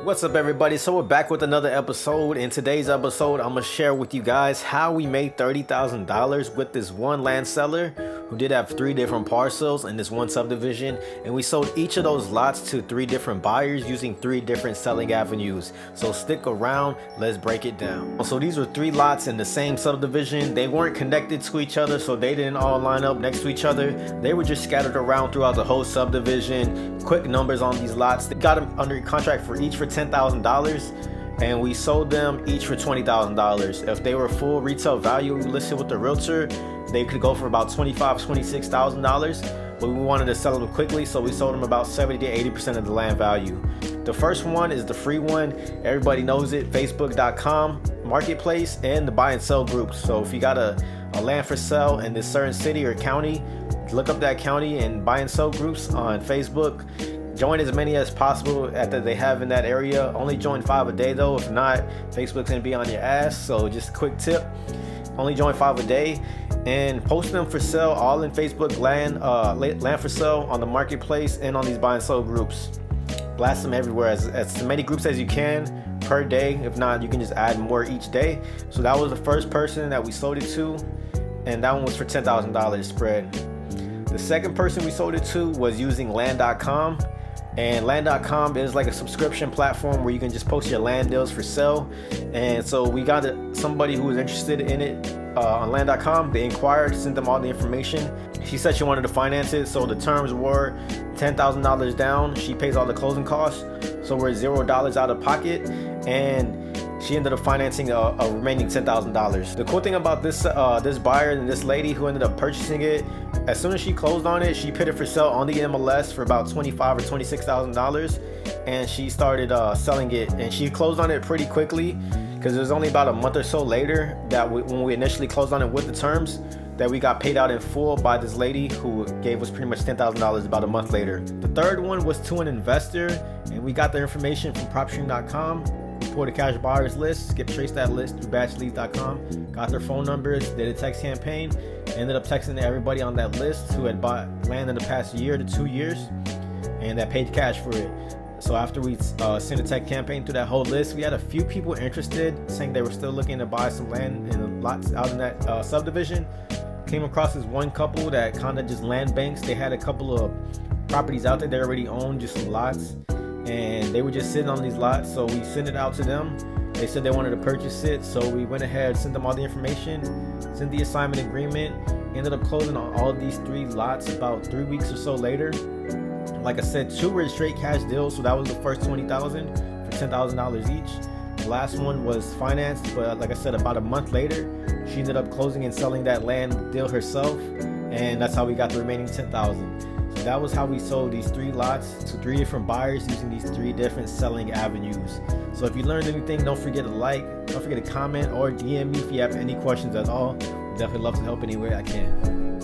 What's up, everybody? So we're back with another episode. In today's episode, I'm gonna share with you guys how we made $30,000 with this one land seller who did have 3 different parcels in this one subdivision, and we sold each of those lots to 3 different buyers using 3 different selling avenues. So stick around, let's break it down. So these were 3 lots in the same subdivision. They weren't connected to each other, so they didn't all line up next to each other. They were just scattered around throughout the whole subdivision. Quick numbers on these lots: they got them under contract for each for $10,000, and we sold them each for $20,000. If they were full retail value listed with the realtor, they could go for about $25,000, $26,000, but we wanted to sell them quickly, so we sold them about 70 to 80% of the land value. The first one is the free one. Everybody knows it: Facebook.com marketplace and the buy and sell groups. So if you got a land for sale in this certain city or county, look up that county and buy and sell groups on Facebook. Join as many as possible that they have in that area. Only join 5 a day though. If not, Facebook's gonna be on your ass. So just a quick tip: only join 5 a day, and post them for sale all in Facebook land for sale on the marketplace and on these buy and sell groups. Blast them everywhere, as many groups as you can per day. If not, you can just add more each day. So that was the first person that we sold it to, and that one was for $10,000 spread. The second person we sold it to was using land.com. And land.com is like a subscription platform where you can just post your land deals for sale. And so we got somebody who was interested in it on land.com. They inquired, sent them all the information. She said she wanted to finance it, so the terms were $10,000 down. She pays all the closing costs, so we're $0 out of pocket, and she ended up financing a remaining $10,000. The cool thing about this buyer and this lady who ended up purchasing it, as soon as she closed on it, she put it for sale on the MLS for about $25,000 or $26,000, and she started selling it. And she closed on it pretty quickly, because it was only about a month or so later that when we initially closed on it with the terms, that we got paid out in full by this lady who gave us pretty much $10,000 about a month later. The third one was to an investor, and we got their information from PropStream.com. Pulled a cash buyers list, skip trace that list through batchleads.com, got their phone numbers, did a text campaign, ended up texting everybody on that list who had bought land in the past year to 2 years and that paid cash for it. So after we sent a text campaign through that whole list, we had a few people interested, saying they were still looking to buy some land in lots out in that subdivision. Came across this one couple that kind of just land banks. They had a couple of properties out there they already owned, just some lots, and they were just sitting on these lots. So we sent it out to them. They said they wanted to purchase it, so we went ahead, sent them all the information, sent the assignment agreement, ended up closing on all of these 3 lots about 3 weeks or so later. Like I said, 2 were straight cash deals, so that was the first $20,000 for $10,000 each. The last one was financed, but like I said, about a month later, she ended up closing and selling that land deal herself, and that's how we got the remaining $10,000. So that was how we sold these 3 lots to 3 different buyers using these 3 different selling avenues. So if you learned anything, don't forget to like, don't forget to comment, or DM me if you have any questions at all. Definitely love to help any way I can.